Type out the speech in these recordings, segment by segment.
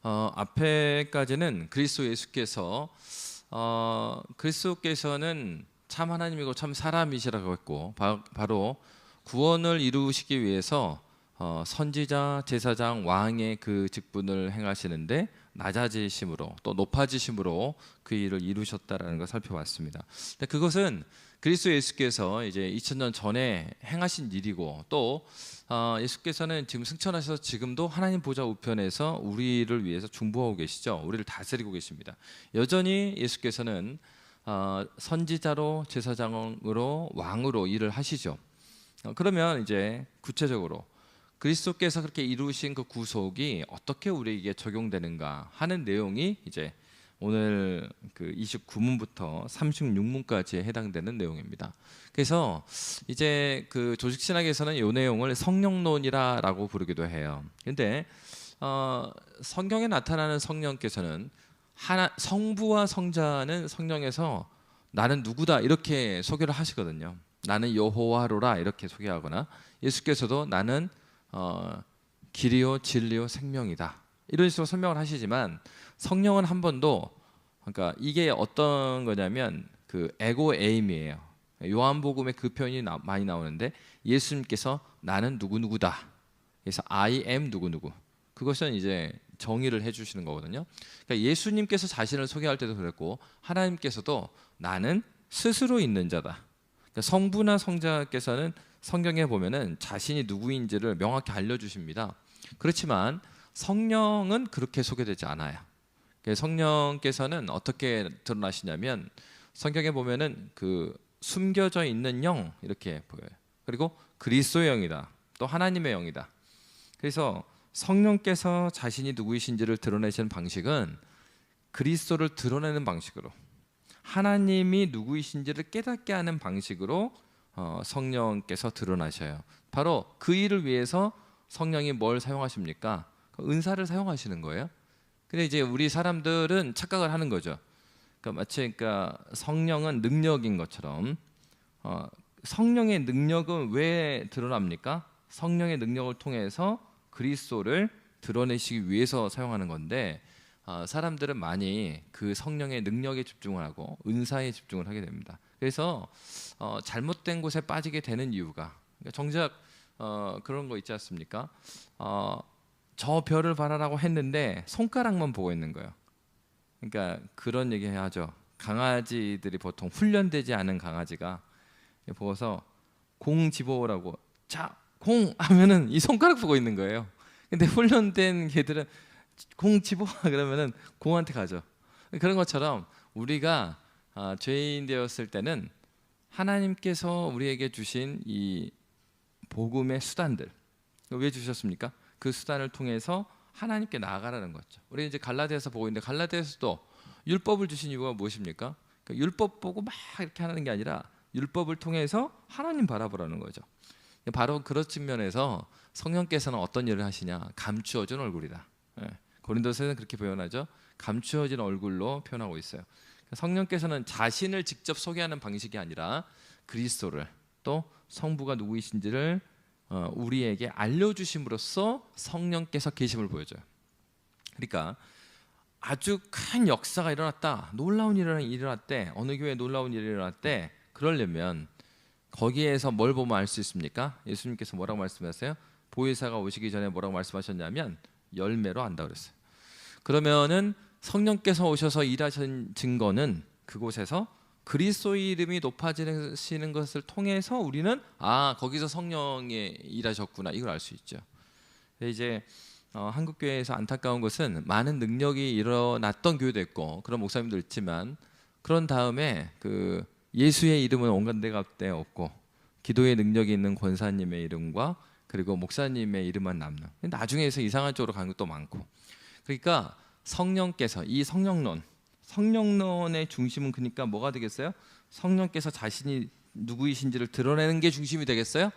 앞에까지는 그리스도 예수께서 그리스도께서는 참 하나님이고 참 사람이시라고 했고 바로 구원을 이루시기 위해서 선지자, 제사장, 왕의 그 직분을 행하시는데 낮아지심으로 또 높아지심으로 그 일을 이루셨다라는 걸 살펴봤습니다. 근데 그것은 그리스도 예수께서 이제 2000년 전에 행하신 일이고 또 예수께서는 지금 승천하셔서 지금도 하나님 보좌 우편에서 우리를 위해서 중보하고 계시죠. 우리를 다스리고 계십니다. 여전히 예수께서는 선지자로, 제사장으로, 왕으로 일을 하시죠. 그러면 이제 구체적으로 그리스도께서 그렇게 이루신 그 구속이 어떻게 우리에게 적용되는가 하는 내용이 이제 오늘 그 29문부터 36문까지에 해당되는 내용입니다. 그래서 이제 그 조직신학에서는 이 내용을 성령론이라고 부르기도 해요. 근데 성경에 나타나는 성령께서는 성부와 성자는 성령에서 나는 누구다 이렇게 소개를 하시거든요. 나는 여호와로라 이렇게 소개하거나 예수께서도 나는 길이요 진리요 생명이다 이런 식으로 설명을 하시지만 성령은 한 번도 그러니까 이게 어떤 거냐면 그 에고 에임이에요. 요한복음에 그 표현이 많이 나오는데 예수님께서 나는 누구누구다. 그래서 I am 누구누구. 그것은 이제 정의를 해주시는 거거든요. 그러니까 예수님께서 자신을 소개할 때도 그랬고 하나님께서도 나는 스스로 있는 자다. 그러니까 성부나 성자께서는 성경에 보면은 자신이 누구인지를 명확히 알려주십니다. 그렇지만 성령은 그렇게 소개되지 않아요. 성령께서는 어떻게 드러나시냐면 성경에 보면은 그 숨겨져 있는 영 이렇게 보여요. 그리고 그리스도의 영이다. 또 하나님의 영이다. 그래서 성령께서 자신이 누구이신지를 드러내시는 방식은 그리스도를 드러내는 방식으로 하나님이 누구이신지를 깨닫게 하는 방식으로 성령께서 드러나셔요. 바로 그 일을 위해서 성령이 뭘 사용하십니까? 은사를 사용하시는 거예요. 근데 이제 우리 사람들은 착각을 하는 거죠. 그러니까 마치 성령은 능력인 것처럼 성령의 능력은 왜 드러납니까? 성령의 능력을 통해서 그리스도를 드러내시기 위해서 사용하는 건데 사람들은 많이 그 성령의 능력에 집중을 하고 은사에 집중을 하게 됩니다. 그래서 잘못된 곳에 빠지게 되는 이유가 정작 그런 거 있지 않습니까? 저 별을 바라라고 했는데 손가락만 보고 있는 거예요. 그러니까 그런 얘기 하죠. 강아지들이 보통 훈련되지 않은 강아지가 보고서 공 집어오라고 자, 공 하면은 이 손가락 보고 있는 거예요. 근데 훈련된 개들은 공 집어와 그러면은 공한테 가죠. 그런 것처럼 우리가 죄인 되었을 때는 하나님께서 우리에게 주신 이 복음의 수단들 왜 주셨습니까? 그 수단을 통해서 하나님께 나아가라는 거죠. 우리 이제 갈라디아서 보고 있는데 갈라디아서도 율법을 주신 이유가 무엇입니까? 그러니까 율법 보고 막 이렇게 하는 게 아니라 율법을 통해서 하나님 바라보라는 거죠. 바로 그런 측면에서 성령께서는 어떤 일을 하시냐? 감추어진 얼굴이다. 고린도서에는 그렇게 표현하죠. 감추어진 얼굴로 표현하고 있어요. 성령께서는 자신을 직접 소개하는 방식이 아니라 그리스도를 또 성부가 누구이신지를 우리에게 알려주심으로써 성령께서 계심을 보여줘요. 그러니까 아주 큰 역사가 일어났다, 놀라운 일이 일어났대, 어느 교회에 놀라운 일이 일어났대, 그러려면 거기에서 뭘 보면 알 수 있습니까? 예수님께서 뭐라고 말씀하세요? 보혜사가 오시기 전에 뭐라고 말씀하셨냐면 열매로 안다 그랬어요. 그러면은 성령께서 오셔서 일하신 증거는 그곳에서 그리스도의 이름이 높아지시는 것을 통해서 우리는 거기서 성령이 일하셨구나 이걸 알 수 있죠. 이제 한국 교회에서 안타까운 것은 많은 능력이 일어났던 교회도 있고 그런 목사님도 있지만 그런 다음에 그 예수의 이름은 온갖 데가 없고 기도의 능력이 있는 권사님의 이름과 그리고 목사님의 이름만 남는. 나중에서 이상한 쪽으로 가는 것도 많고. 그러니까 성령께서 이 성령론의 중심은 그러니까 뭐가 되겠어요? 성령께서 자신이 누구이신지를 드러내는 게 중심이 되겠어요?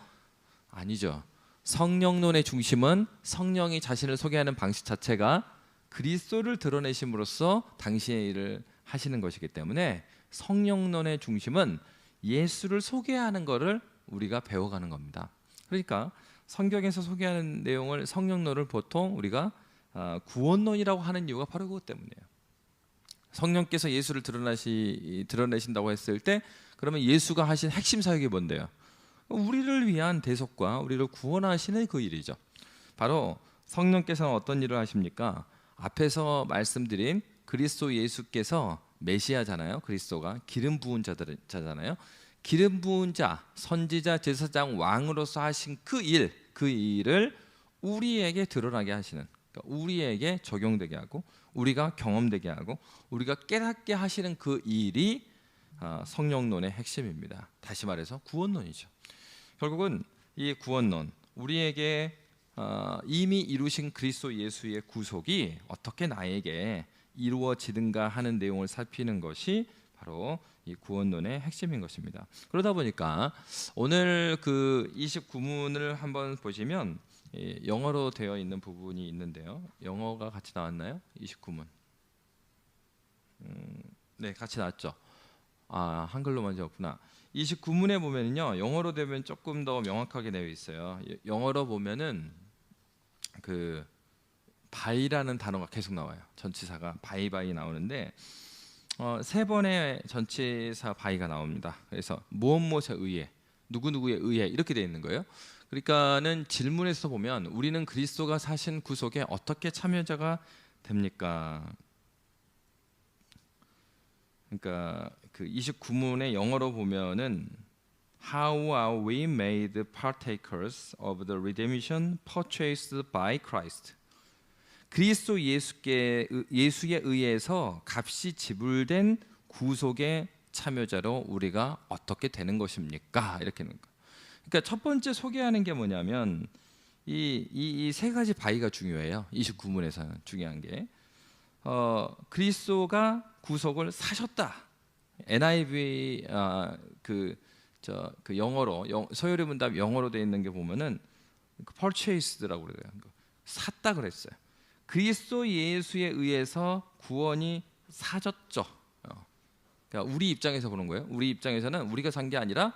아니죠. 성령론의 중심은 성령이 자신을 소개하는 방식 자체가 그리스도를 드러내심으로써 당신의 일을 하시는 것이기 때문에 성령론의 중심은 예수를 소개하는 것을 우리가 배워가는 겁니다. 그러니까 성경에서 소개하는 내용을 성령론을 보통 우리가 구원론이라고 하는 이유가 바로 그것 때문이에요. 성령께서 예수를 드러내신다고 했을 때 그러면 예수가 하신 핵심 사역이 뭔데요? 우리를 위한 대속과 우리를 구원하시는 그 일이죠. 바로 성령께서는 어떤 일을 하십니까? 앞에서 말씀드린 그리스도 예수께서 메시아잖아요. 그리스도가 기름 부은 자잖아요. 기름 부은 자, 선지자, 제사장, 왕으로서 하신 그 일을 우리에게 드러나게 하시는, 그러니까 우리에게 적용되게 하고 우리가 경험되게 하고 우리가 깨닫게 하시는 그 일이 성령론의 핵심입니다. 다시 말해서 구원론이죠. 결국은 이 구원론, 우리에게 이미 이루신 그리스도 예수의 구속이 어떻게 나에게 이루어지는가 하는 내용을 살피는 것이 바로 이 구원론의 핵심인 것입니다. 그러다 보니까 오늘 그 29문을 한번 보시면 영어로 되어 있는 부분이 있는데요. 영어가 같이 나왔나요? 29문. 네, 같이 나왔죠. 한글로만 적었구나. 29문에 보면은요, 영어로 되면 조금 더 명확하게 되어 있어요. 영어로 보면은 그 바이라는 단어가 계속 나와요. 전치사가 바이 나오는데 세 번의 전치사 바이가 나옵니다. 그래서 무엇에 의해, 누구누구에 의해 이렇게 되어 있는 거예요. 그러니까는 질문에서 보면 우리는 그리스도가 사신 구속에 어떻게 참여자가 됩니까? 그러니까 그 29문의 영어로 보면은 How are we made partakers of the redemption purchased by Christ? 그리스도 예수에 의해서 값이 지불된 구속의 참여자로 우리가 어떻게 되는 것입니까? 이렇게 하는 거. 그러니까 첫 번째 소개하는 게 뭐냐면 이 세 가지 바이가 중요해요. 29문에서는 중요한 게 그리스도가 구속을 사셨다. NIV 그 영어로 서열의 문답 영어로 되어 있는 게 보면은 purchased라고 그래요. 샀다 그랬어요. 그리스도 예수에 의해서 구원이 사졌죠. 그러니까 우리 입장에서 보는 거예요. 우리 입장에서는 우리가 산 게 아니라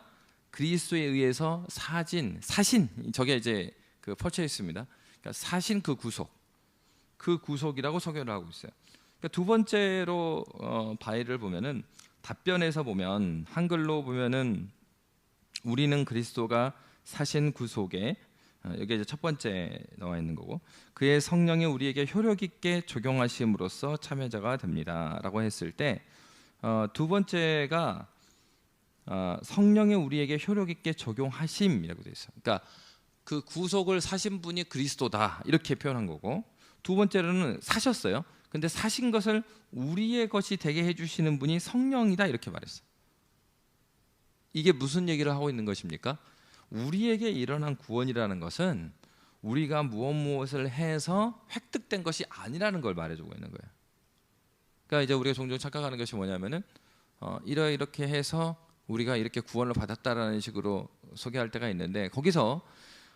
그리스도에 의해서 사신 저게 이제 그 purchase입니다. 그러니까 사신 그 구속이라고 소개를 하고 있어요. 그러니까 두 번째로 바이를 보면은 답변에서 보면 한글로 보면은 우리는 그리스도가 사신 구속에 여기 이제 첫 번째 나와 있는 거고 그의 성령이 우리에게 효력 있게 적용하심으로써 참여자가 됩니다라고 했을 때 두 번째가 성령이 우리에게 효력 있게 적용하심이라고 되어 있어요. 그러니까 그 구속을 사신 분이 그리스도다 이렇게 표현한 거고 두 번째로는 사셨어요. 근데 사신 것을 우리의 것이 되게 해주시는 분이 성령이다 이렇게 말했어요. 이게 무슨 얘기를 하고 있는 것입니까? 우리에게 일어난 구원이라는 것은 우리가 무엇을 해서 획득된 것이 아니라는 걸 말해주고 있는 거예요. 그러니까 이제 우리가 종종 착각하는 것이 뭐냐면은 이렇게 해서 우리가 이렇게 구원을 받았다라는 식으로 소개할 때가 있는데 거기서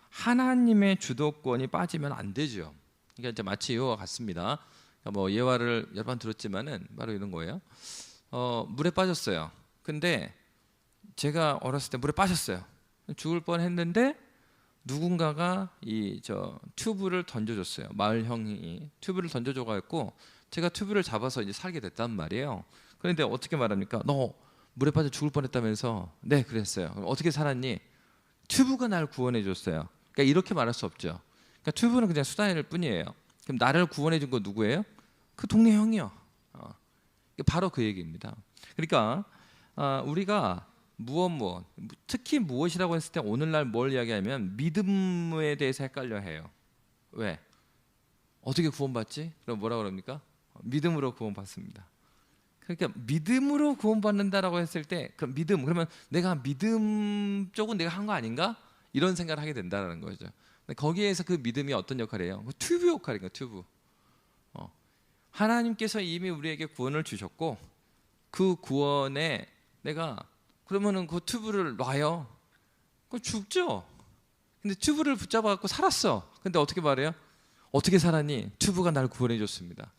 하나님의 주도권이 빠지면 안 되죠. 그러니까 이제 마치 이와 같습니다. 그러니까 뭐 예화를 여러 번 들었지만은 바로 이런 거예요. 물에 빠졌어요. 근데 제가 어렸을 때 물에 빠졌어요. 죽을 뻔했는데 누군가가 튜브를 던져줬어요. 마을 형이 튜브를 던져줘가지고 제가 튜브를 잡아서 이제 살게 됐단 말이에요. 그런데 어떻게 말합니까? 너 물에 빠져 죽을 뻔했다면서? 네, 그랬어요. 그럼 어떻게 살았니? 튜브가 날 구원해줬어요. 그러니까 이렇게 말할 수 없죠. 그러니까 튜브는 그냥 수단일 뿐이에요. 그럼 나를 구원해준 건 누구예요? 그 동네 형이요. 바로 그 얘기입니다. 그러니까 우리가 특히 무엇이라고 했을 때 오늘날 뭘 이야기하면 믿음에 대해서 헷갈려 해요. 왜? 어떻게 구원받지? 그럼 뭐라고 그럽니까? 믿음으로 구원받습니다. 그러니까 믿음으로 구원받는다라고 했을 때 그 믿음 그러면 내가 믿음 쪽은 내가 한 거 아닌가? 이런 생각을 하게 된다는 거죠. 근데 거기에서 그 믿음이 어떤 역할이에요? 튜브 역할인가? 튜브. 하나님께서 이미 우리에게 구원을 주셨고 그 구원에 내가 그러면은 그 튜브를 놔요. 그거 죽죠. 근데 튜브를 붙잡아 갖고 살았어. 근데 어떻게 말해요? 어떻게 살았니? 튜브가 날 구원해 줬습니다.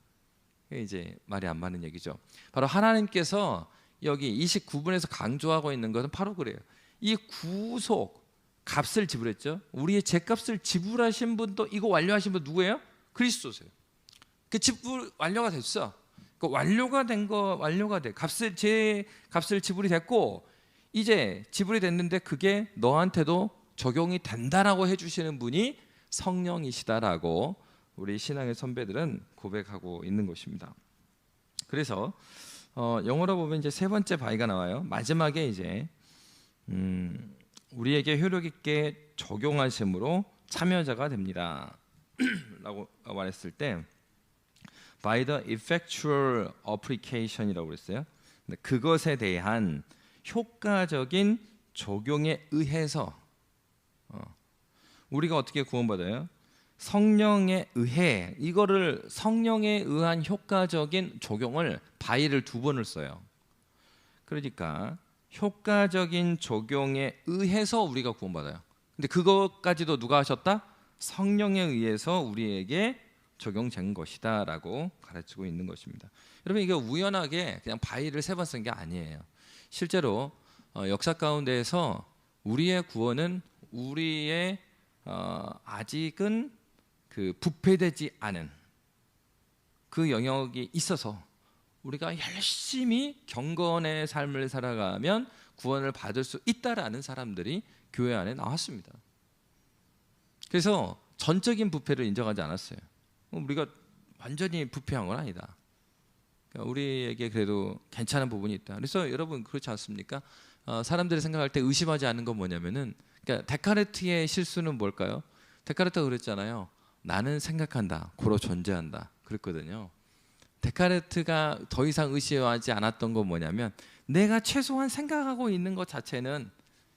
이게 이제 말이 안 맞는 얘기죠. 바로 하나님께서 여기 29분에서 강조하고 있는 것은 바로 그래요. 이 구속 값을 지불했죠. 우리의 죄값을 지불하신 분도 이거 완료하신 분 누구예요? 그리스도세요. 그 지불 완료가 됐어. 그 완료가 된 거 완료가 돼. 값을 지불이 됐고 이제 지불이 됐는데 그게 너한테도 적용이 된다라고 해주시는 분이 성령이시다라고 우리 신앙의 선배들은 고백하고 있는 것입니다. 그래서 영어로 보면 이제 세 번째 바이가 나와요. 마지막에 이제 우리에게 효력 있게 적용하심으로 참여자가 됩니다. 라고 말했을 때 by the effectual application이라고 그랬어요. 근데 그것에 대한 효과적인 적용에 의해서 우리가 어떻게 구원받아요? 성령에 의해 이거를 성령에 의한 효과적인 적용을 by를 두 번을 써요. 그러니까 효과적인 적용에 의해서 우리가 구원받아요. 근데 그것까지도 누가 하셨다? 성령에 의해서 우리에게 적용된 것이다라고 가르치고 있는 것입니다. 여러분 이게 우연하게 그냥 by를 세 번 쓴 게 아니에요. 실제로 역사 가운데에서 우리의 구원은 우리의 아직은 그 부패되지 않은 그 영역이 있어서 우리가 열심히 경건의 삶을 살아가면 구원을 받을 수 있다라는 사람들이 교회 안에 나왔습니다. 그래서 전적인 부패를 인정하지 않았어요. 우리가 완전히 부패한 건 아니다. 그러니까 우리에게 그래도 괜찮은 부분이 있다. 그래서 여러분 그렇지 않습니까? 사람들이 생각할 때 의심하지 않는 건 뭐냐면은 그러니까 데카르트의 실수는 뭘까요? 데카르트가 그랬잖아요. 나는 생각한다. 고로 존재한다. 그랬거든요. 데카르트가 더 이상 의심하지 않았던 건 뭐냐면 내가 최소한 생각하고 있는 것 자체는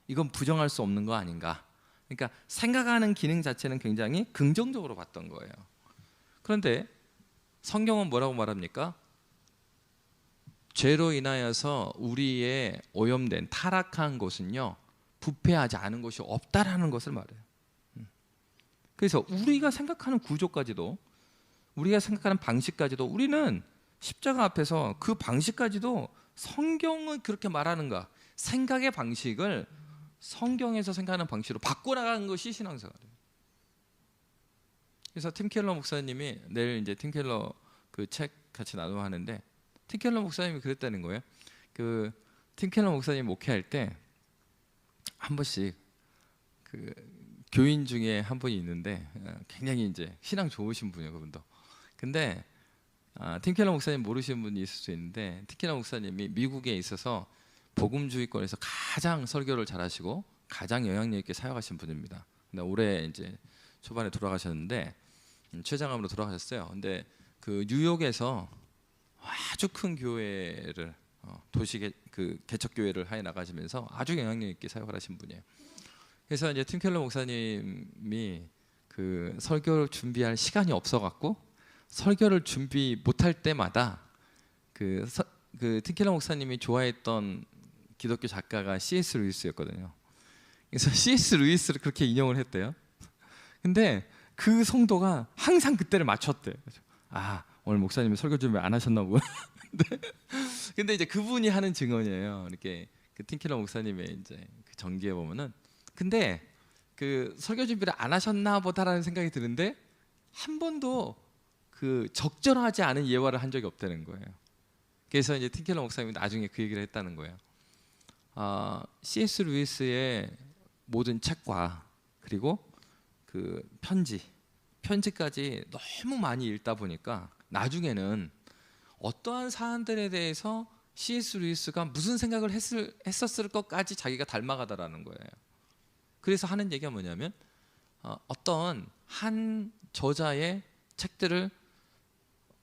이건 부정할 수 없는 거 아닌가. 그러니까 생각하는 기능 자체는 굉장히 긍정적으로 봤던 거예요. 그런데 성경은 뭐라고 말합니까? 죄로 인하여서 우리의 오염된 타락한 것은요 부패하지 않은 것이 없다라는 것을 말해요. 그래서 우리가 생각하는 구조까지도 우리가 생각하는 방식까지도 우리는 십자가 앞에서 그 방식까지도 성경은 그렇게 말하는가 생각의 방식을 성경에서 생각하는 방식으로 바꿔나가는 것이 신앙생활이에요. 그래서 팀 켈러 목사님이 내일 이제 팀 켈러 그 책 같이 나누어 하는데 팀 켈러 목사님이 그랬다는 거예요. 그 팀 켈러 목사님 목회할 때 한 번씩 그 교인 중에 한 분이 있는데 굉장히 이제 신앙 좋으신 분이에요, 그분도. 근데 팀 켈러 목사님 모르시는 분이 있을 수 있는데 팀 켈러 목사님이 미국에 있어서 복음주의권에서 가장 설교를 잘하시고 가장 영향력 있게 사역하신 분입니다. 근데 올해 이제 초반에 돌아가셨는데 췌장암으로 돌아가셨어요. 근데 그 뉴욕에서 아주 큰 교회를 도시 그 개척 교회를 해 나가시면서 아주 영향력 있게 사역을 하신 분이에요. 그래서 이제 팀 켈러 목사님이 그 설교를 준비할 시간이 없어갖고 설교를 준비 못할 때마다 그 팀 켈러 목사님이 좋아했던 기독교 작가가 C.S. 루이스였거든요. 그래서 C.S. 루이스를 그렇게 인용을 했대요. 근데 그 성도가 항상 그때를 맞췄대. 오늘 목사님이 설교 준비 안 하셨나 보구나. 근데 이제 그분이 하는 증언이에요. 이렇게 그 팀 켈러 목사님의 이제 그 전기에 보면은 근데 그 설교 준비를 안 하셨나 보다라는 생각이 드는데 한 번도 그 적절하지 않은 예화를 한 적이 없다는 거예요. 그래서 이제 팀 켈러 목사님이 나중에 그 얘기를 했다는 거예요. C.S. 루이스의 모든 책과 그리고 그 편지까지 너무 많이 읽다 보니까 나중에는 어떠한 사안들에 대해서 C.S. 루이스가 무슨 생각을 했었을 것까지 자기가 닮아가다라는 거예요. 그래서 하는 얘기가 뭐냐면 어떤 한 저자의 책들을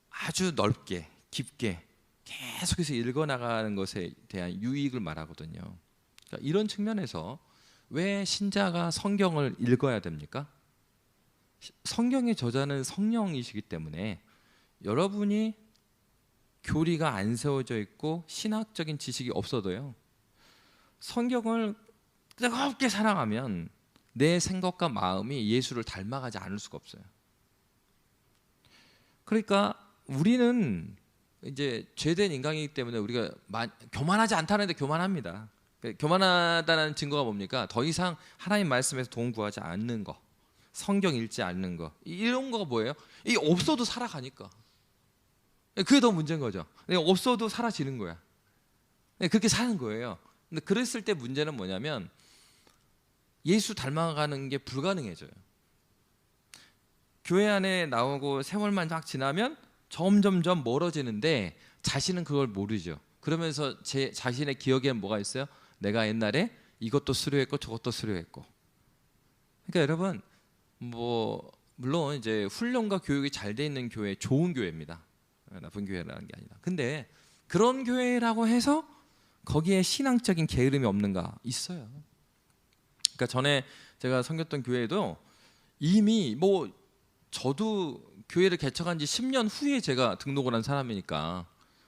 아주 넓게 깊게 계속해서 읽어나가는 것에 대한 유익을 말하거든요. 그러니까 이런 측면에서 왜 신자가 성경을 읽어야 됩니까? 성경의 저자는 성령이시기 때문에 여러분이 교리가 안 세워져 있고 신학적인 지식이 없어도요 성경을 뜨겁게 사랑하면 내 생각과 마음이 예수를 닮아가지 않을 수가 없어요. 그러니까 우리는 이제 죄된 인간이기 때문에 우리가 교만하지 않다는데 교만합니다. 교만하다는 증거가 뭡니까? 더 이상 하나님 말씀에서 도움 구하지 않는 거, 성경 읽지 않는 거, 이런 거가 뭐예요? 이 없어도 살아가니까. 그게 더 문제인 거죠. 없어도 사라지는 거야. 그렇게 사는 거예요. 근데 그랬을 때 문제는 뭐냐면 예수 닮아가는 게 불가능해져요. 교회 안에 나오고 세월만 쫙 지나면 점점점 멀어지는데 자신은 그걸 모르죠. 그러면서 제 자신의 기억에는 뭐가 있어요? 내가 옛날에 이것도 수료했고 저것도 수료했고. 그러니까 여러분 뭐 물론 이제 훈련과 교육이 잘 돼 있는 교회 좋은 교회입니다. 나쁜 교회라는 게 아니라. 근데 그런 교회라고 해서 거기에 신앙적인 게으름이 없는가? 있어요. 그러니까 전에 제가 섬겼던 교회도 이미 뭐 저도 교회를 개척한 지 10년 후에 제가 등록을 한 사람이니까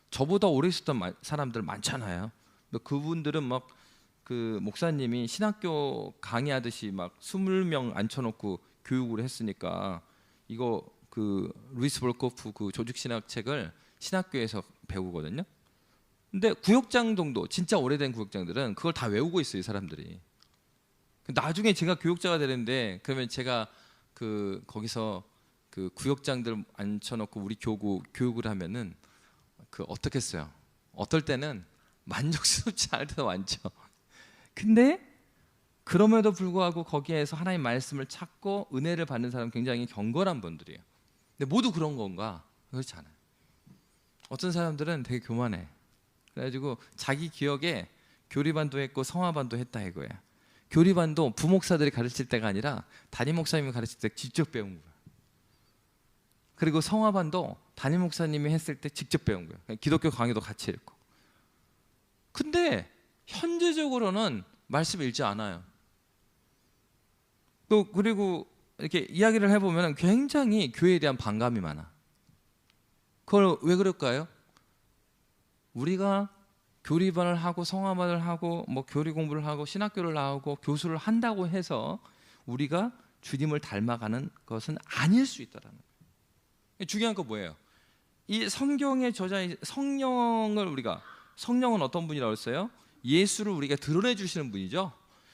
저보다 오래 있었던 사람들 많잖아요. 그분들은 막 그 목사님이 신학교 강의하듯이 막 20명 앉혀놓고 교육을 했으니까 이거 그 루이스 볼코프 그 조직신학 책을 신학교에서 배우거든요. 근데 구역장 정도 진짜 오래된 구역장들은 그걸 다 외우고 있어요, 이 사람들이. 나중에 제가 교육자가 되는데 그러면 제가 그 거기서 그 구역장들 앉혀놓고 우리 교구 교육을 하면은 그 어떻겠어요? 어떨 때는 만족스럽지 않을 때도 많죠. 근데 그럼에도 불구하고 거기에서 하나님 말씀을 찾고 은혜를 받는 사람 굉장히 경건한 분들이에요. 근데 모두 그런 건가? 그렇지 않아요. 어떤 사람들은 되게 교만해. 그래가지고 자기 기억에 교리반도 했고 성화반도 했다 이거야. 교리반도 부목사들이 가르칠 때가 아니라 담임 목사님이 가르칠 때 직접 배운 거야. 그리고 성화반도 담임 목사님이 했을 때 직접 배운 거야. 기독교 강의도 같이 읽고. 근데 현재적으로는 말씀 읽지 않아요. 또 그리고 이렇게 이야기를 해보면 굉장히 교회에 대한 반감이 많아. 그걸 왜 그럴까요? 우리가 교리반을 하고 성화반을 하고 뭐 교리 공부를 하고 신학교를 나오고 교수를 한다고 해서 우리가 주님을 닮아가는 것은 아닐 수 있다라는 거예요. 중요한 건 뭐예요? 이 성경의 저자인 성령은 어떤 분이라고 했어요? 예수를 우리가 드러내 주시는 분이죠.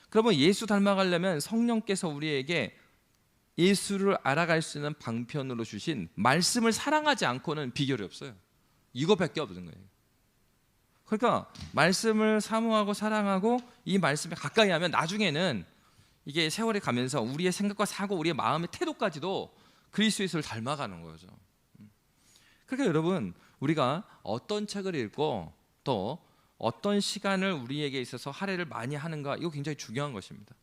그러면 예수 닮아가려면 성령께서 우리에게 예수를 알아갈 수 있는 방편으로 주신 말씀을 사랑하지 않고는 비결이 없어요. 이거밖에 없는 거예요. 그러니까 말씀을 사모하고 사랑하고 이 말씀에 가까이 하면 나중에는 이게 세월이 가면서 우리의 생각과 사고, 우리의 마음의 태도까지도 그리스도 예수를 닮아가는 거죠. 그러니까 여러분 우리가 어떤 책을 읽고 또 어떤 시간을 우리에게 있어서 할애를 많이 하는가, 이거 굉장히 중요한 것입니다.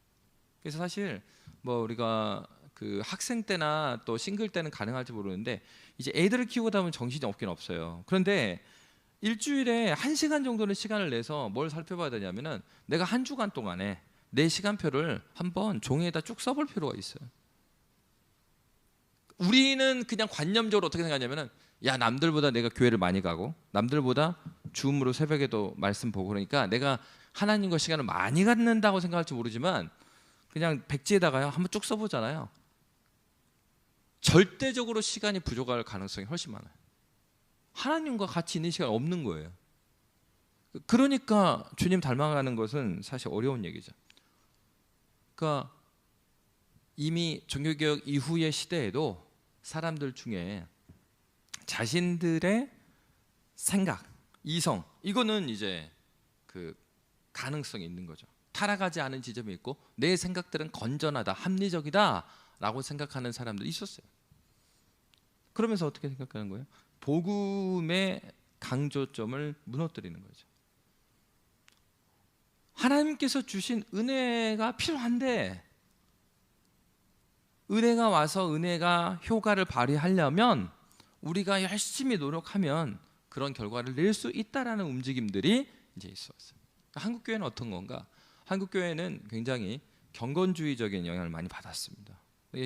그래서 사실 뭐 우리가 그 학생 때나 또 싱글 때는 가능할지 모르는데 이제 애들을 키우다 보면 정신이 없긴 없어요. 그런데 일주일에 1시간 정도는 시간을 내서 뭘 살펴봐야 되냐면은 내가 한 주간 동안에 내 시간표를 한번 종이에다 쭉 써볼 필요가 있어요. 우리는 그냥 관념적으로 어떻게 생각하냐면은 야, 남들보다 내가 교회를 많이 가고 남들보다 줌으로 새벽에도 말씀 보고 그러니까 내가 하나님과 시간을 많이 갖는다고 생각할지 모르지만 그냥 백지에다가요 한번 쭉 써보잖아요. 절대적으로 시간이 부족할 가능성이 훨씬 많아요. 하나님과 같이 있는 시간이 없는 거예요. 그러니까 주님 닮아가는 것은 사실 어려운 얘기죠. 그러니까 이미 종교개혁 이후의 시대에도 사람들 중에 자신들의 생각, 이성, 이거는 이제 그 가능성이 있는 거죠. 타락하지 않은 지점이 있고 내 생각들은 건전하다, 합리적이다 라고 생각하는 사람들이 있었어요. 그러면서 어떻게 생각하는 거예요? 복음의 강조점을 무너뜨리는 거죠. 하나님께서 주신 은혜가 필요한데 은혜가 와서 은혜가 효과를 발휘하려면 우리가 열심히 노력하면 그런 결과를 낼 수 있다라는 움직임들이 이제 있었어요. 한국 교회는 어떤 건가? 한국 교회는 굉장히 경건주의적인 영향을 많이 받았습니다.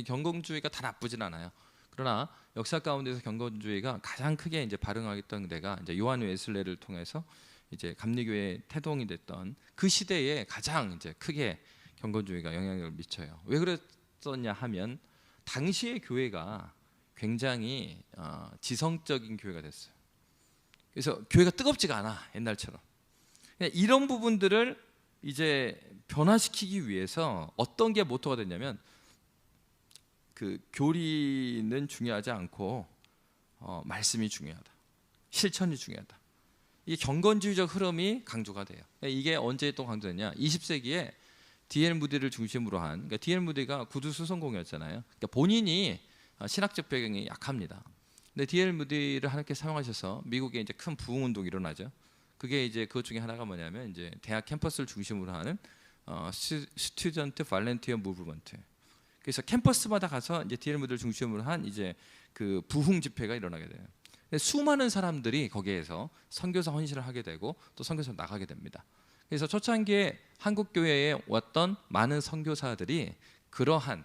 경건주의가 다 나쁘진 않아요. 그러나 역사 가운데서 경건주의가 가장 크게 이제 발흥하였던 데가 이제 요한 웨슬레를 통해서 이제 감리교회에 태동이 됐던 그 시대에 가장 이제 크게 경건주의가 영향을 미쳐요. 왜 그랬었냐 하면 당시의 교회가 굉장히 지성적인 교회가 됐어요. 그래서 교회가 뜨겁지가 않아 옛날처럼. 이런 부분들을 이제 변화시키기 위해서 어떤 게 모토가 됐냐면 그 교리는 중요하지 않고 말씀이 중요하다. 실천이 중요하다. 이 경건주의적 흐름이 강조가 돼요. 이게 언제 또 강조됐냐? 20세기에 D.L. 무디를 중심으로 한, 그러니까 D.L. 무디가 구두 수성공이었잖아요. 그러니까 본인이 신학적 배경이 약합니다. 근데 D.L. 무디를 하나님께 사용하셔서 미국에 이제 큰 부흥 운동이 일어나죠. 그게 이제 그것 중에 하나가 뭐냐면 이제 대학 캠퍼스를 중심으로 하는 스튜던트 발렌티어 무브먼트. 그래서 캠퍼스마다 가서 이제 D.L. 무디를 중심으로 한 이제 그 부흥 집회가 일어나게 돼요. 수많은 사람들이 거기에서 선교사 헌신을 하게 되고 또 선교사로 나가게 됩니다. 그래서 초창기에 한국 교회에 왔던 많은 선교사들이 그러한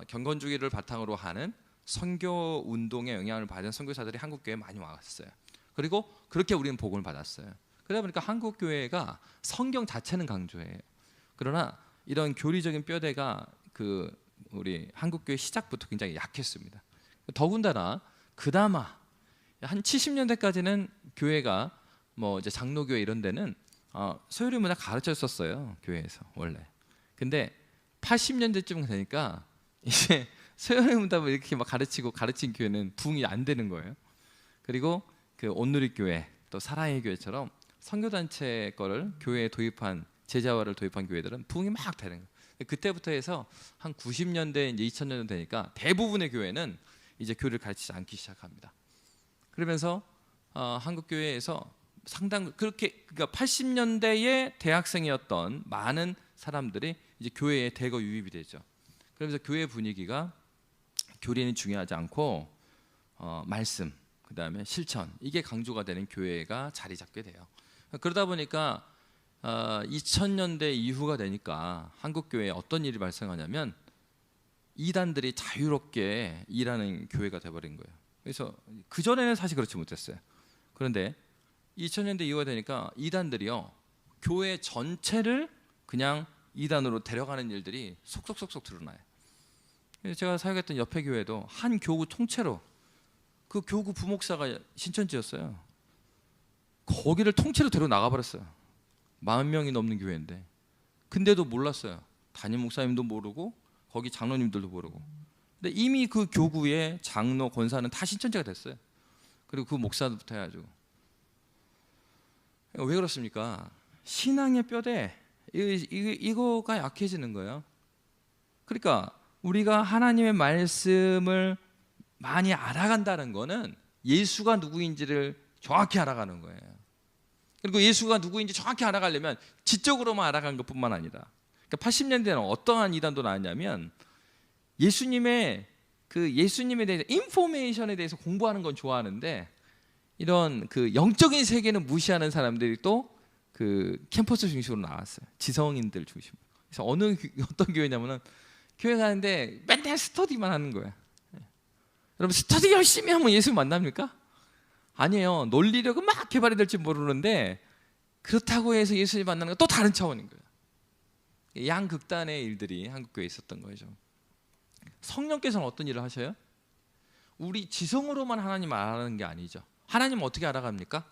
경건주의를 바탕으로 하는 선교 운동에 영향을 받은 선교사들이 한국 교회에 많이 왔어요. 그리고 그렇게 우리는 복음을 받았어요. 그러다 보니까 한국 교회가 성경 자체는 강조해요. 그러나 이런 교리적인 뼈대가 그 우리 한국 교회 시작부터 굉장히 약했습니다. 더군다나 그나마 한 70년대까지는 교회가 뭐 이제 장로교회 이런 데는 소요리 문화 가르쳤었어요, 교회에서 원래. 근데 80년대쯤 되니까 이제 소요리 문화를 이렇게 막 가르친 교회는 부흥이 안 되는 거예요. 그리고 그 온누리 교회 또 사랑의 교회처럼 선교단체 거를 교회에 도입한 제자화를 도입한 교회들은 부흥이 막 되는 거예요. 그때부터 해서 한 90년대 이제 2000년대 되니까 대부분의 교회는 이제 교리를 가르치지 않기 시작합니다. 그러면서 한국 교회에서 상당 그렇게 그러니까 80년대의 대학생이었던 많은 사람들이 이제 교회에 대거 유입이 되죠. 그러면서 교회 분위기가 교리는 중요하지 않고 말씀, 그다음에 실천 이게 강조가 되는 교회가 자리 잡게 돼요. 그러다 보니까 2000년대 이후가 되니까 한국 교회에 어떤 일이 발생하냐면 이단들이 자유롭게 일하는 교회가 돼버린 거예요. 그래서 그 전에는 사실 그렇지 못했어요. 그런데 2000년대 이후가 되니까 이단들이요 교회 전체를 그냥 이단으로 데려가는 일들이 속속속속 드러나요. 제가 사역했던 옆에 교회도 한 교구 통째로 그 교구 부목사가 신천지였어요. 거기를 통째로 데려 나가버렸어요. 40명이 넘는 교회인데 근데도 몰랐어요. 담임 목사님도 모르고 거기 장로님들도 모르고. 근데 이미 그 교구의 장로 권사는 다 신천지가 됐어요. 그리고 그 목사부터 해가지고. 왜 그렇습니까? 신앙의 뼈대 이거가 약해지는 거예요. 그러니까 우리가 하나님의 말씀을 많이 알아간다는 거는 예수가 누구인지를 정확히 알아가는 거예요. 그리고 예수가 누구인지 정확히 알아가려면 지적으로만 알아가는 것뿐만 아니라, 그러니까 80년대에는 어떠한 이단도 나왔냐면 예수님에 대해서 인포메이션에 대해서 공부하는 건 좋아하는데 이런 그 영적인 세계는 무시하는 사람들이 또 그 캠퍼스 중심으로 나왔어요. 지성인들 중심으로. 그래서 어떤 교회냐면은 교회 가는데 맨날 스터디만 하는 거야. 여러분 스터디 열심히 하면 예수 만납니까? 아니에요. 논리력은 막 개발이 될지 모르는데 그렇다고 해서 예수님 만나는 건 또 다른 차원인 거예요. 양극단의 일들이 한국교회에 있었던 거죠. 성령께서는 어떤 일을 하셔요? 우리 지성으로만 하나님 알아가는 게 아니죠. 하나님 어떻게 알아갑니까?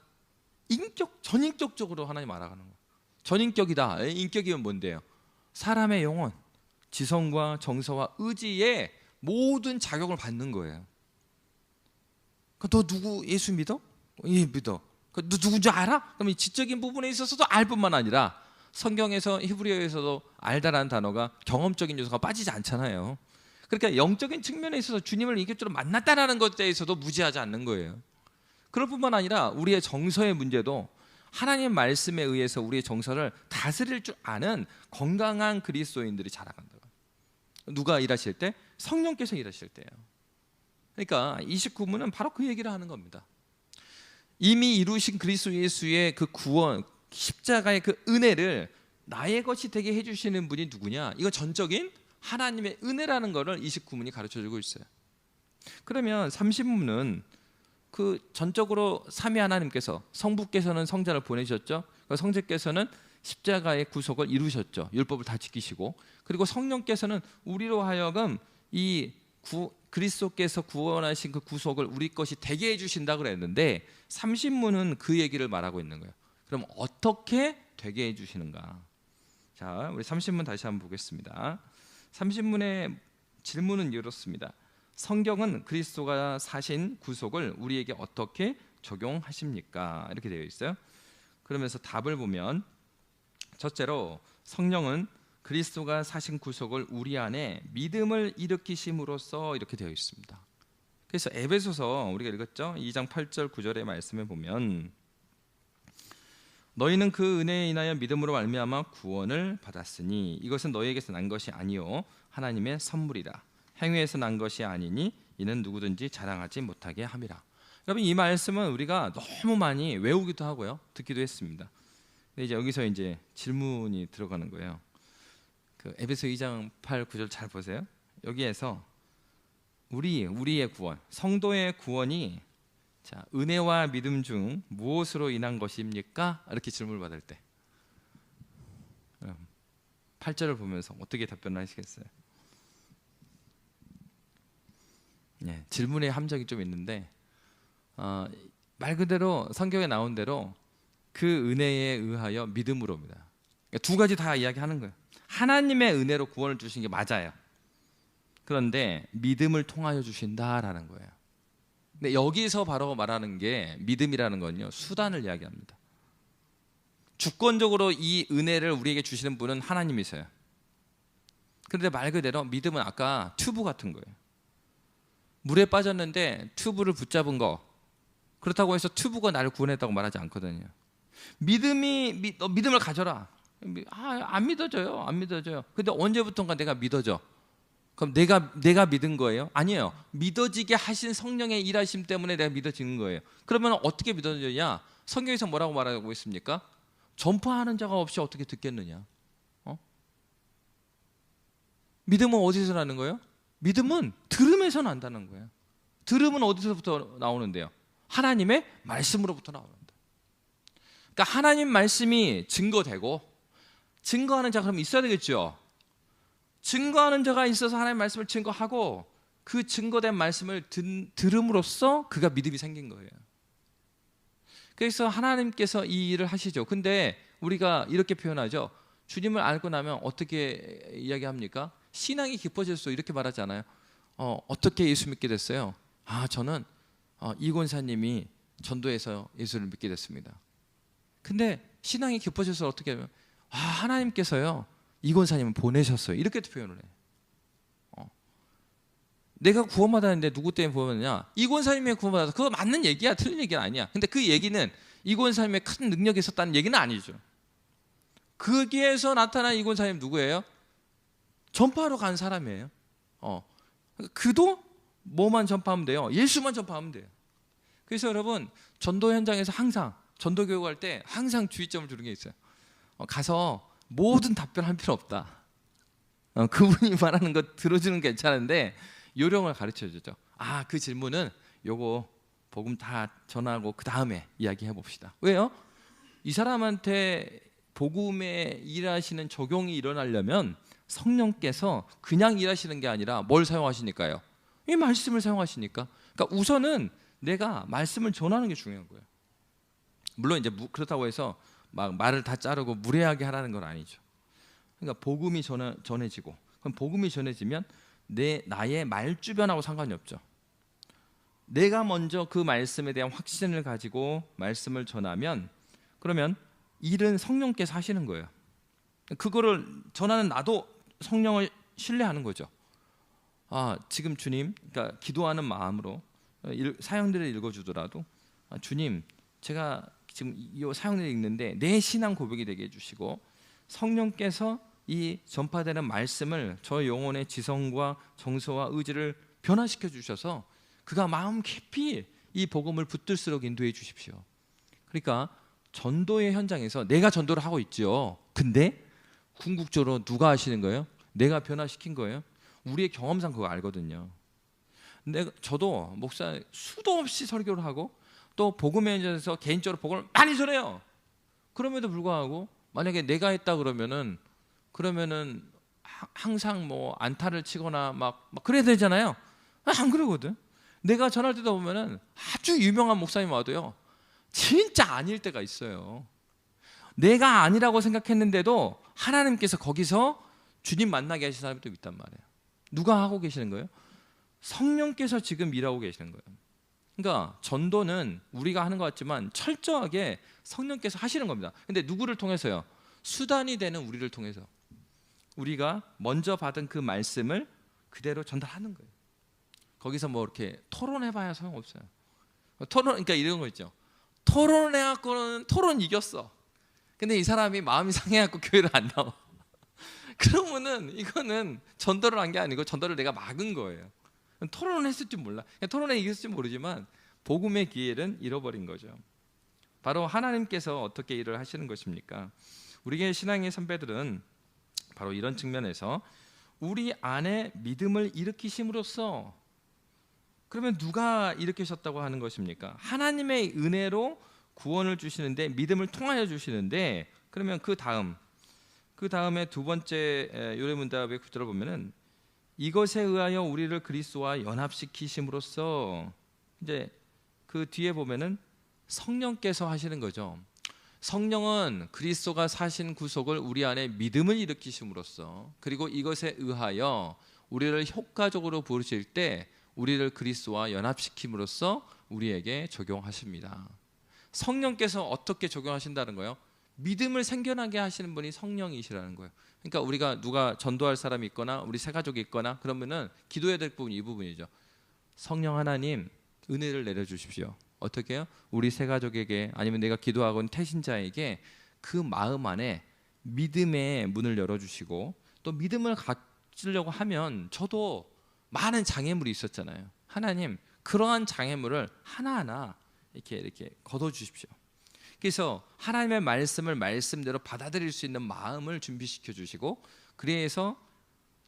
전인격적으로 하나님 알아가는 거예요. 전인격이다. 인격이면 뭔데요? 사람의 영혼, 지성과 정서와 의지에 모든 자격을 받는 거예요. 너 누구 예수 믿어? 예, 믿어. 너 누군지 알아? 그럼 이 지적인 부분에 있어서도 알 뿐만 아니라 성경에서 히브리어에서도 알다라는 단어가 경험적인 요소가 빠지지 않잖아요. 그러니까 영적인 측면에 있어서 주님을 인격적으로 만났다라는 것에 대해서도 무지하지 않는 거예요. 그럴 뿐만 아니라 우리의 정서의 문제도 하나님의 말씀에 의해서 우리의 정서를 다스릴 줄 아는 건강한 그리스도인들이 자라간다. 누가 일하실 때? 성령께서 일하실 때예요. 그러니까 29문은 바로 그 얘기를 하는 겁니다. 이미 이루신 그리스도 예수의 그 구원, 십자가의 그 은혜를 나의 것이 되게 해주시는 분이 누구냐? 이거 전적인 하나님의 은혜라는 것을 29문이 가르쳐주고 있어요. 그러면 30문은 그 전적으로 삼위 하나님께서, 성부께서는 성자를 보내셨죠. 성자께서는 십자가의 구속을 이루셨죠. 율법을 다 지키시고, 그리고 성령께서는 우리로 하여금 이 그리스도께서 구원하신 그 구속을 우리 것이 되게 해주신다 그랬는데 30문은 그 얘기를 말하고 있는 거예요. 그럼 어떻게 되게 해주시는가? 자, 우리 30문 다시 한번 보겠습니다. 30문의 질문은 이렇습니다. 성경은 그리스도가 사신 구속을 우리에게 어떻게 적용하십니까? 이렇게 되어 있어요. 그러면서 답을 보면 첫째로 성령은 그리스도가 사신 구속을 우리 안에 믿음을 일으키심으로써 이렇게 되어 있습니다. 그래서 에베소서 우리가 읽었죠? 2장 8절 9절의 말씀에 보면 너희는 그 은혜에 인하여 믿음으로 말미암아 구원을 받았으니 이것은 너희에게서 난 것이 아니요 하나님의 선물이라. 행위에서 난 것이 아니니 이는 누구든지 자랑하지 못하게 함이라. 여러분, 이 말씀은 우리가 너무 많이 외우기도 하고요, 듣기도 했습니다. 근데 이제 여기서 이제 질문이 들어가는 거예요. 그 에베소 2장 8, 9절 잘 보세요. 여기에서 우리의 구원, 성도의 구원이 자, 은혜와 믿음 중 무엇으로 인한 것입니까? 이렇게 질문을 받을 때 8절을 보면서 어떻게 답변을 하시겠어요? 네, 질문의 함정이 좀 있는데 말 그대로 성경에 나온 대로 그 은혜에 의하여 믿음으로입니다. 그러니까 두 가지 다 이야기하는 거예요. 하나님의 은혜로 구원을 주신 게 맞아요. 그런데 믿음을 통하여 주신다라는 거예요. 근데 여기서 바로 말하는 게 믿음이라는 건요, 수단을 이야기합니다. 주권적으로 이 은혜를 우리에게 주시는 분은 하나님이세요. 그런데 말 그대로 믿음은 아까 튜브 같은 거예요. 물에 빠졌는데 튜브를 붙잡은 거, 그렇다고 해서 튜브가 나를 구원했다고 말하지 않거든요. 믿음을 가져라. 안 믿어져요. 안 믿어져요. 근데 언제부턴가 내가 믿어져. 그럼 내가 믿은 거예요? 아니에요. 믿어지게 하신 성령의 일하심 때문에 내가 믿어지는 거예요. 그러면 어떻게 믿어지냐? 성경에서 뭐라고 말하고 있습니까? 전파하는 자가 없이 어떻게 듣겠느냐? 믿음은 어디서 나는 거예요? 믿음은 들음에서 난다는 거예요. 들음은 어디서부터 나오는데요? 하나님의 말씀으로부터 나오는데. 그러니까 하나님 말씀이 증거되고, 증거하는 자가 그럼 있어야 되겠죠. 증거하는 자가 있어서 하나님의 말씀을 증거하고, 그 증거된 말씀을 들음으로써 그가 믿음이 생긴 거예요. 그래서 하나님께서 이 일을 하시죠. 근데 우리가 이렇게 표현하죠. 주님을 알고 나면 어떻게 이야기합니까? 신앙이 깊어졌어, 이렇게 말하지 않아요? 어떻게 예수 믿게 됐어요? 저는 이 권사님이 전도해서 예수를 믿게 됐습니다. 근데 신앙이 깊어져서 어떻게 하면 하나님께서요 이 권사님을 보내셨어요, 이렇게 표현을 해요. 내가 구원받았는데 누구 때문에 구원받느냐? 이 권사님이 구원받아서, 그거 맞는 얘기야, 틀린 얘기는 아니야. 근데 그 얘기는 이 권사님의 큰 능력이 있었다는 얘기는 아니죠. 거기에서 나타난 이 권사님 누구예요? 전파하러 간 사람이에요. 그도 뭐만 전파하면 돼요? 예수만 전파하면 돼요. 그래서 여러분, 전도 현장에서 항상 전도 교육할 때 항상 주의점을 두는 게 있어요. 가서 모든 답변할 필요 없다. 그분이 말하는 거 들어주는 게 괜찮은데 요령을 가르쳐 주죠. 그 질문은 요거 복음 다 전하고 그 다음에 이야기해 봅시다. 왜요? 이 사람한테 복음에 일하시는 적용이 일어나려면 성령께서 그냥 일하시는 게 아니라 뭘 사용하시니까요? 이 말씀을 사용하시니까. 그러니까 우선은 내가 말씀을 전하는 게 중요한 거예요. 물론 이제 그렇다고 해서 막 말을 다 자르고 무례하게 하라는 건 아니죠. 그러니까 복음이 전해지고, 그럼 복음이 전해지면 나의 말 주변하고 상관이 없죠. 내가 먼저 그 말씀에 대한 확신을 가지고 말씀을 전하면, 그러면 일은 성령께서 하시는 거예요. 그거를 전하는 나도 성령을 신뢰하는 거죠. 지금 주님, 그러니까 기도하는 마음으로 사형들을 읽어주더라도, 주님, 제가 지금 이 사형들을 읽는데 내 신앙 고백이 되게 해주시고, 성령께서 이 전파되는 말씀을 저 영혼의 지성과 정서와 의지를 변화시켜 주셔서 그가 마음 깊이 이 복음을 붙들수록 인도해 주십시오. 그러니까 전도의 현장에서 내가 전도를 하고 있죠. 근데 궁극적으로 누가 하시는 거예요? 내가 변화시킨 거예요. 우리의 경험상 그거 알거든요. 저도 목사 수도 없이 설교를 하고 또 복음의 현장에서 개인적으로 복음을 많이 전해요. 그럼에도 불구하고 만약에 내가 했다 그러면은 항상 뭐 안타를 치거나 막 그래야 되잖아요. 안 그러거든. 내가 전할 때도 보면은 아주 유명한 목사님 와도요, 진짜 아닐 때가 있어요. 내가 아니라고 생각했는데도 하나님께서 거기서 주님 만나게 하신 사람이 또 있단 말이에요. 누가 하고 계시는 거예요? 성령께서 지금 일하고 계시는 거예요. 그러니까 전도는 우리가 하는 것 같지만 철저하게 성령께서 하시는 겁니다. 근데 누구를 통해서요? 수단이 되는 우리를 통해서. 우리가 먼저 받은 그 말씀을 그대로 전달하는 거예요. 거기서 뭐 이렇게 토론해봐야 소용없어요. 그러니까 이런 거 있죠. 토론해갖고는 토론 이겼어. 근데 이 사람이 마음이 상해갖고 교회를 안 나와. 그러면은 이거는 전도를 한 게 아니고 전도를 내가 막은 거예요. 토론을 했을지 몰라. 토론에 이겼을지 모르지만 복음의 기회는 잃어버린 거죠. 바로 하나님께서 어떻게 일을 하시는 것입니까? 우리의 신앙의 선배들은 바로 이런 측면에서 우리 안에 믿음을 일으키심으로써, 그러면 누가 일으키셨다고 하는 것입니까? 하나님의 은혜로 구원을 주시는데, 믿음을 통하여 주시는데, 그러면 그 다음에 두 번째 요레문답의 구절을 보면은 이것에 의하여 우리를 그리스도와 연합시키심으로써, 이제 그 뒤에 보면은 성령께서 하시는 거죠. 성령은 그리스도가 사신 구속을 우리 안에 믿음을 일으키심으로써, 그리고 이것에 의하여 우리를 효과적으로 부르실 때 우리를 그리스도와 연합시킴으로써 우리에게 적용하십니다. 성령께서 어떻게 적용하신다는 거예요? 믿음을 생겨나게 하시는 분이 성령이시라는 거예요. 그러니까 우리가 누가 전도할 사람이 있거나 우리 새 가족이 있거나 그러면은 기도해야 될 부분이 이 부분이죠. 성령 하나님 은혜를 내려주십시오. 어떻게 해요? 우리 새 가족에게, 아니면 내가 기도하고 있는 태신자에게 그 마음 안에 믿음의 문을 열어주시고, 또 믿음을 갖추려고 하면 저도 많은 장애물이 있었잖아요. 하나님 그러한 장애물을 하나하나 이렇게 걷어주십시오. 그래서 하나님의 말씀을 말씀대로 받아들일 수 있는 마음을 준비시켜 주시고, 그래서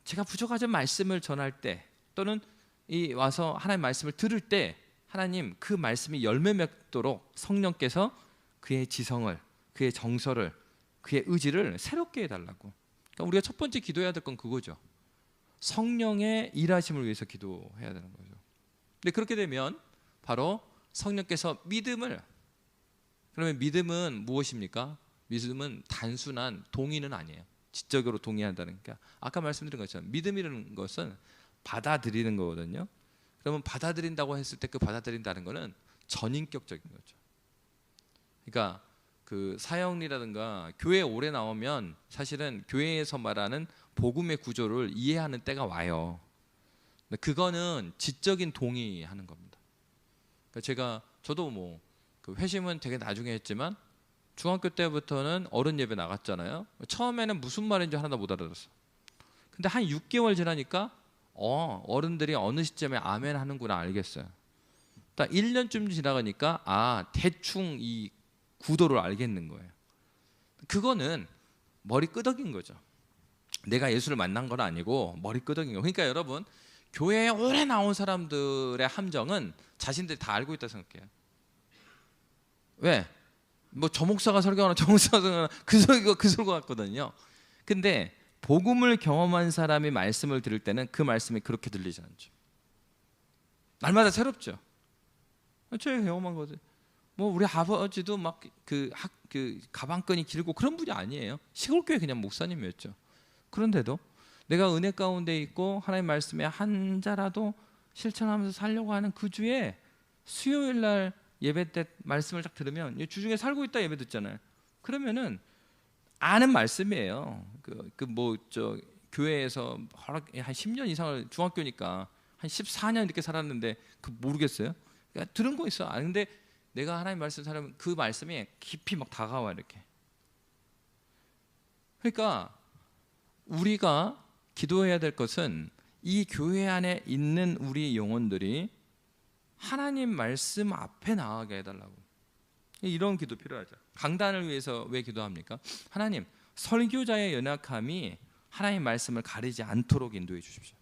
제가 부족하지 말씀을 전할 때, 또는 이 와서 하나님의 말씀을 들을 때 하나님 그 말씀이 열매 맺도록 성령께서 그의 지성을, 그의 정서를, 그의 의지를 새롭게 해달라고. 그러니까 우리가 첫 번째 기도해야 될 건 그거죠. 성령의 일하심을 위해서 기도해야 되는 거죠. 근데 그렇게 되면 바로 성령께서 믿음을, 그러면 믿음은 무엇입니까? 믿음은 단순한 동의는 아니에요. 지적으로 동의한다는 게, 아까 말씀드린 것처럼 믿음이라는 것은 받아들이는 거거든요. 그러면 받아들인다고 했을 때 그 받아들인다는 거는 전인격적인 거죠. 그러니까 그 사형리라든가 교회에 오래 나오면 사실은 교회에서 말하는 복음의 구조를 이해하는 때가 와요. 근데 그거는 지적인 동의하는 겁니다. 그러니까 저도 뭐 그 회심은 되게 나중에 했지만 중학교 때부터는 어른 예배 나갔잖아요. 처음에는 무슨 말인지 하나도 못 알아들었어. 근데 한 6개월 지나니까 어른들이 어느 시점에 아멘 하는구나 알겠어요. 딱 1년쯤 지나가니까 대충 이 구도를 알겠는 거예요. 그거는 머리 끄덕인 거죠. 내가 예수를 만난 건 아니고 머리 끄덕인 거. 그러니까 여러분, 교회에 오래 나온 사람들의 함정은 자신들이 다 알고 있다고 생각해요. 왜? 뭐 저 목사가 설교하나 저 목사가 설교하나 그 설교 같거든요. 근데 복음을 경험한 사람이 말씀을 들을 때는 그 말씀이 그렇게 들리지 않죠. 날마다 새롭죠. 제가 경험한 거지. 뭐 우리 아버지도 막 그 가방끈이 길고 그런 분이 아니에요. 시골교회 그냥 목사님이었죠. 그런데도 내가 은혜 가운데 있고 하나님 말씀에 한 자라도 실천하면서 살려고 하는 그 주에 수요일 날 예배 때 말씀을 딱 들으면 주중에 살고 있다 예배 듣잖아요. 그러면은 아는 말씀이에요. 교회에서 한 10년 이상을, 중학교니까 한 14년 이렇게 살았는데 모르겠어요. 그러니까 들은 거 있어. 근데 내가 하나님 말씀 살면 그 말씀이 깊이 막 다가와 이렇게. 그러니까 우리가 기도해야 될 것은 이 교회 안에 있는 우리 영혼들이 하나님 말씀 앞에 나가게 해달라고. 이런 기도 필요하죠. 강단을 위해서 왜 기도합니까? 하나님, 설교자의 연약함이 하나님 말씀을 가리지 않도록 인도해 주십시오.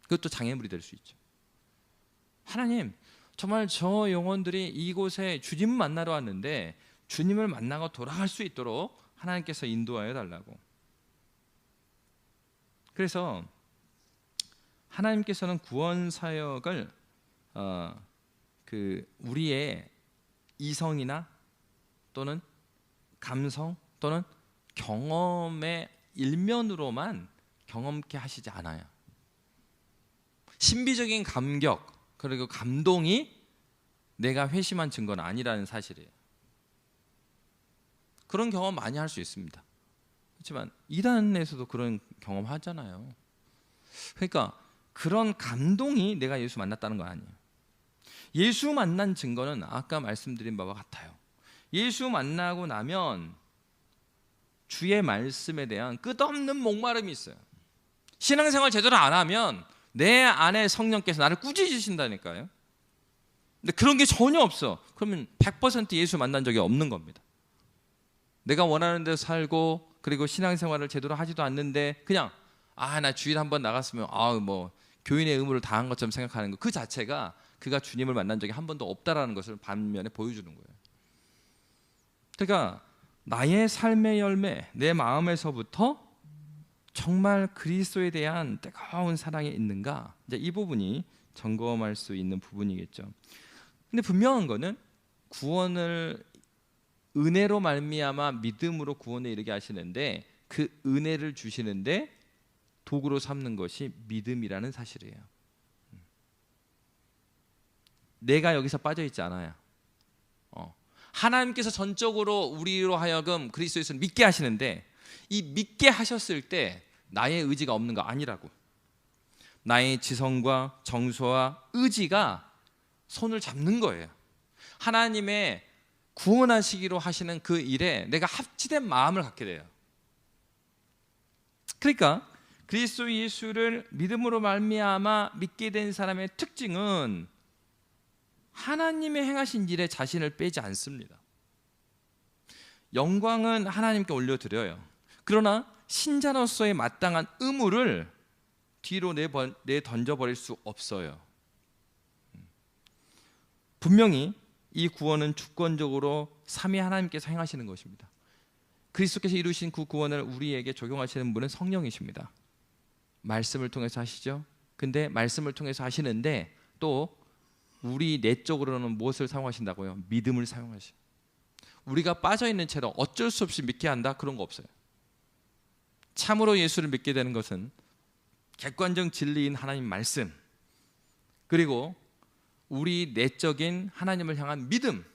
그것도 장애물이 될 수 있죠. 하나님, 정말 저 영혼들이 이곳에 주님 만나러 왔는데 주님을 만나고 돌아갈 수 있도록 하나님께서 인도하여 달라고. 그래서 하나님께서는 구원 사역을 우리의 이성이나 또는 감성 또는 경험의 일면으로만 경험케 하시지 않아요. 신비적인 감격 그리고 감동이 내가 회심한 증거는 아니라는 사실이에요. 그런 경험 많이 할 수 있습니다. 그렇지만 이단에서도 그런 경험 하잖아요. 그러니까 그런 감동이 내가 예수 만났다는 거 아니에요. 예수 만난 증거는 아까 말씀드린 바와 같아요. 예수 만나고 나면 주의 말씀에 대한 끝없는 목마름이 있어요. 신앙생활 제대로 안 하면 내 안에 성령께서 나를 꾸짖으신다니까요. 근데 그런 게 전혀 없어. 그러면 100% 예수 만난 적이 없는 겁니다. 내가 원하는 대로 살고 그리고 신앙생활을 제대로 하지도 않는데 그냥 나 주일 한번 나갔으면 뭐 교인의 의무를 다한 것처럼 생각하는 거, 그 자체가 그가 주님을 만난 적이 한 번도 없다라는 것을 반면에 보여주는 거예요. 그러니까 나의 삶의 열매, 내 마음에서부터 정말 그리스도에 대한 뜨거운 사랑이 있는가, 이제 이 부분이 점검할 수 있는 부분이겠죠. 근데 분명한 거는 구원을 은혜로 말미암아 믿음으로 구원에 이르게 하시는데, 그 은혜를 주시는데 도구로 삼는 것이 믿음이라는 사실이에요. 내가 여기서 빠져 있지 않아요. 하나님께서 전적으로 우리로 하여금 그리스도 예수를 믿게 하시는데, 이 믿게 하셨을 때 나의 의지가 없는 거 아니라고. 나의 지성과 정서와 의지가 손을 잡는 거예요. 하나님의 구원하시기로 하시는 그 일에 내가 합치된 마음을 갖게 돼요. 그러니까 그리스도 예수를 믿음으로 말미암아 믿게 된 사람의 특징은 하나님의 행하신 일에 자신을 빼지 않습니다. 영광은 하나님께 올려드려요. 그러나 신자로서의 마땅한 의무를 뒤로 내던져버릴 수 없어요. 분명히 이 구원은 주권적으로 삼위 하나님께서 행하시는 것입니다. 그리스도께서 이루신 그 구원을 우리에게 적용하시는 분은 성령이십니다. 말씀을 통해서 하시죠. 근데 말씀을 통해서 하시는데 또 우리 내적으로는 무엇을 사용하신다고요? 믿음을 사용하셔. 우리가 빠져있는 채로 어쩔 수 없이 믿게 한다, 그런 거 없어요. 참으로 예수를 믿게 되는 것은 객관적 진리인 하나님 말씀, 그리고 우리 내적인 하나님을 향한 믿음,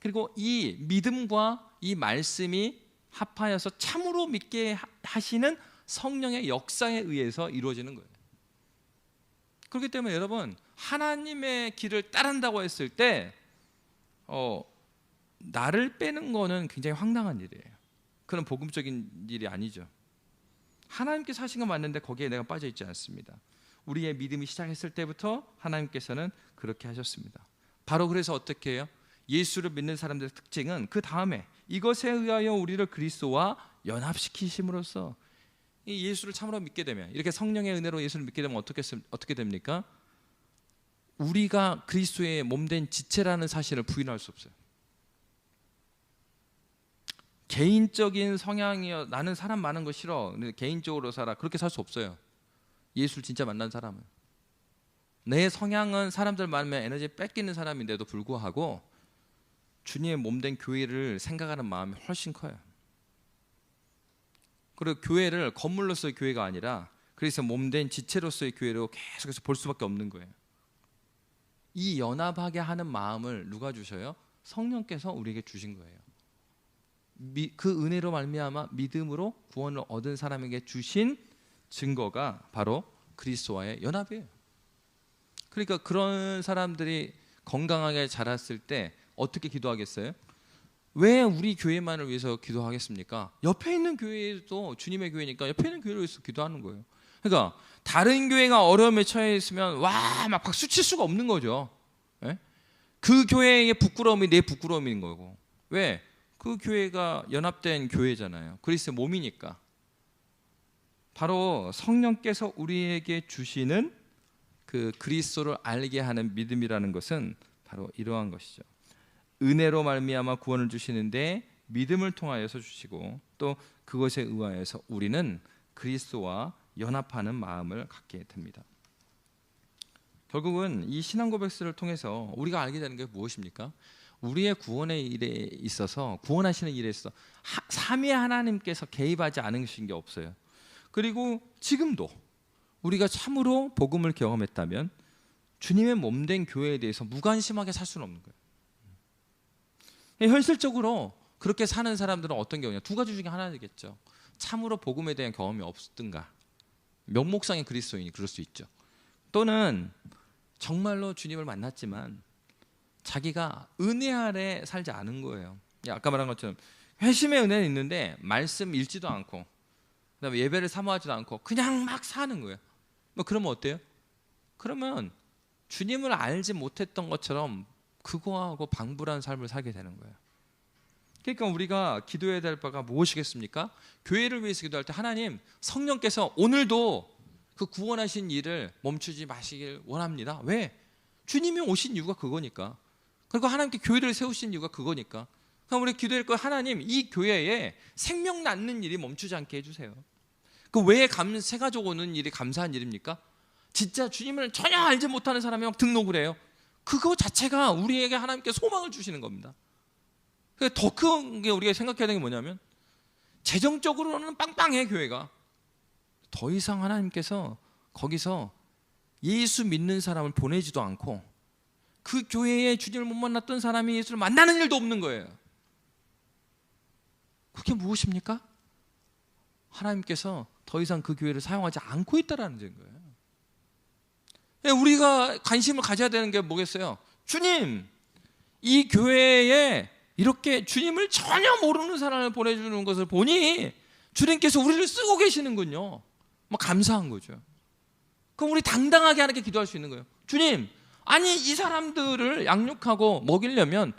그리고 이 믿음과 이 말씀이 합하여서 참으로 믿게 하시는 성령의 역사에 의해서 이루어지는 거예요. 그렇기 때문에 여러분, 하나님의 길을 따른다고 했을 때 나를 빼는 거는 굉장히 황당한 일이에요. 그런 복음적인 일이 아니죠. 하나님께서 하신 건 맞는데 거기에 내가 빠져 있지 않습니다. 우리의 믿음이 시작했을 때부터 하나님께서는 그렇게 하셨습니다. 바로 그래서 어떻게 해요? 예수를 믿는 사람들의 특징은 그 다음에 이것에 의하여 우리를 그리스도와 연합시키심으로써, 이 예수를 참으로 믿게 되면, 이렇게 성령의 은혜로 예수를 믿게 되면 어떻게 됩니까? 우리가 그리스도의 몸된 지체라는 사실을 부인할 수 없어요. 개인적인 성향이요, 나는 사람 많은 거 싫어, 개인적으로 살아, 그렇게 살 수 없어요. 예수를 진짜 만난 사람은 내 성향은 사람들 많으면 에너지 뺏기는 사람인데도 불구하고 주님의 몸된 교회를 생각하는 마음이 훨씬 커요. 그리고 교회를 건물로서의 교회가 아니라 그래서 몸된 지체로서의 교회로 계속해서 볼 수밖에 없는 거예요. 이 연합하게 하는 마음을 누가 주셔요? 성령께서 우리에게 주신 거예요. 그 은혜로 말미암아 믿음으로 구원을 얻은 사람에게 주신 증거가 바로 그리스도와의 연합이에요. 그러니까 그런 사람들이 건강하게 자랐을 때 어떻게 기도하겠어요? 왜 우리 교회만을 위해서 기도하겠습니까? 옆에 있는 교회도 주님의 교회니까 옆에 있는 교회를 위해서 기도하는 거예요. 그러니까 다른 교회가 어려움에 처해 있으면 막 박수 칠 수가 없는 거죠. 예? 그 교회의 부끄러움이 내 부끄러움인 거고. 왜? 그 교회가 연합된 교회잖아요. 그리스도의 몸이니까. 바로 성령께서 우리에게 주시는 그 그리스도를 알게 하는 믿음이라는 것은 바로 이러한 것이죠. 은혜로 말미암아 구원을 주시는데 믿음을 통하여서 주시고, 또 그것에 의하여서 우리는 그리스도와 연합하는 마음을 갖게 됩니다. 결국은 이 신앙 고백서를 통해서 우리가 알게 되는 게 무엇입니까? 우리의 구원의 일에 있어서, 구원하시는 일에 있어서 삼위 하나님께서 개입하지 않으신 게 없어요. 그리고 지금도 우리가 참으로 복음을 경험했다면 주님의 몸된 교회에 대해서 무관심하게 살 수는 없는 거예요. 현실적으로 그렇게 사는 사람들은 어떤 경우냐? 두 가지 중에 하나겠죠. 참으로 복음에 대한 경험이 없든가, 명목상의 그리스도인이 그럴 수 있죠. 또는 정말로 주님을 만났지만 자기가 은혜 아래 살지 않은 거예요. 아까 말한 것처럼 회심의 은혜는 있는데 말씀 읽지도 않고, 그다음에 예배를 사모하지도 않고 그냥 막 사는 거예요. 뭐 그러면 어때요? 그러면 주님을 알지 못했던 것처럼 그거하고 방불한 삶을 살게 되는 거예요. 그러니까 우리가 기도해야 될 바가 무엇이겠습니까? 교회를 위해서 기도할 때 하나님, 성령께서 오늘도 그 구원하신 일을 멈추지 마시길 원합니다. 왜? 주님이 오신 이유가 그거니까. 그리고 하나님께 교회를 세우신 이유가 그거니까. 그럼 우리 기도할 거, 하나님, 이 교회에 생명 낳는 일이 멈추지 않게 해주세요. 그 왜 새 가족 오는 일이 감사한 일입니까? 진짜 주님을 전혀 알지 못하는 사람이 막 등록을 해요. 그거 자체가 우리에게 하나님께 소망을 주시는 겁니다. 더 큰 게 우리가 생각해야 되는 게 뭐냐면, 재정적으로는 빵빵해 교회가. 더 이상 하나님께서 거기서 예수 믿는 사람을 보내지도 않고 그 교회에 주님을 못 만났던 사람이 예수를 만나는 일도 없는 거예요. 그게 무엇입니까? 하나님께서 더 이상 그 교회를 사용하지 않고 있다는 거예요. 우리가 관심을 가져야 되는 게 뭐겠어요? 주님, 이 교회에 이렇게 주님을 전혀 모르는 사람을 보내주는 것을 보니 주님께서 우리를 쓰고 계시는군요. 뭐 감사한 거죠. 그럼 우리 당당하게 하나님께 기도할 수 있는 거예요. 주님, 아니 이 사람들을 양육하고 먹이려면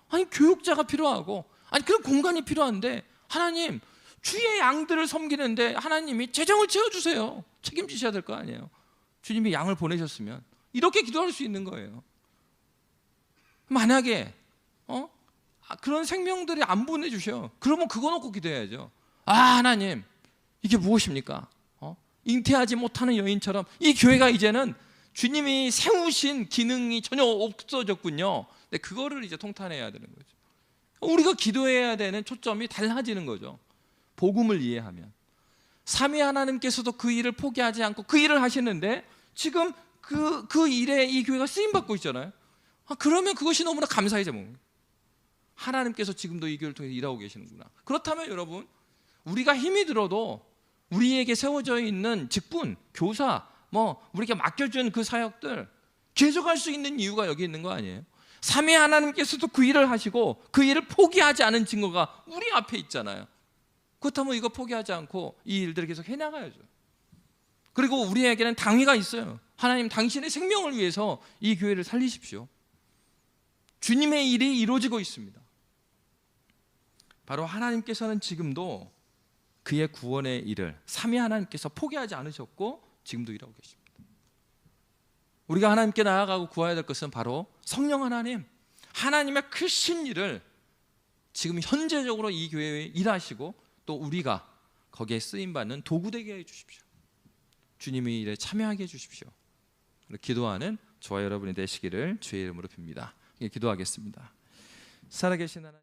아니 교육자가 필요하고, 아니 그런 공간이 필요한데, 하나님, 주의 양들을 섬기는데 하나님이 재정을 채워주세요. 책임지셔야 될 거 아니에요. 주님이 양을 보내셨으면 이렇게 기도할 수 있는 거예요. 만약에 그런 생명들이 안 보내주셔, 그러면 그거 놓고 기도해야죠. 하나님, 이게 무엇입니까? 잉태하지 못하는 여인처럼 이 교회가 이제는 주님이 세우신 기능이 전혀 없어졌군요. 근데 그거를 이제 통탄해야 되는 거죠. 우리가 기도해야 되는 초점이 달라지는 거죠. 복음을 이해하면 삼위 하나님께서도 그 일을 포기하지 않고 그 일을 하시는데 지금 그 일에 이 교회가 쓰임받고 있잖아요. 그러면 그것이 너무나 감사의 제목. 하나님께서 지금도 이 교회를 통해서 일하고 계시는구나. 그렇다면 여러분, 우리가 힘이 들어도 우리에게 세워져 있는 직분, 교사, 우리에게 맡겨준 그 사역들 계속할 수 있는 이유가 여기 있는 거 아니에요? 삼위 하나님께서도 그 일을 하시고 그 일을 포기하지 않은 증거가 우리 앞에 있잖아요. 그렇다면 이거 포기하지 않고 이 일들을 계속 해나가야죠. 그리고 우리에게는 당위가 있어요. 하나님, 당신의 생명을 위해서 이 교회를 살리십시오. 주님의 일이 이루어지고 있습니다. 바로 하나님께서는 지금도 그의 구원의 일을 삼위 하나님께서 포기하지 않으셨고 지금도 일하고 계십니다. 우리가 하나님께 나아가고 구해야 될 것은 바로 성령 하나님, 하나님의 크신 일을 지금 현재적으로 이 교회에 일하시고 또 우리가 거기에 쓰임받는 도구되게 해주십시오. 주님의 일에 참여하게 해주십시오. 기도하는 저와 여러분이 되시기를 주의 이름으로 빕니다. 기도하겠습니다. 살아계신 하나님,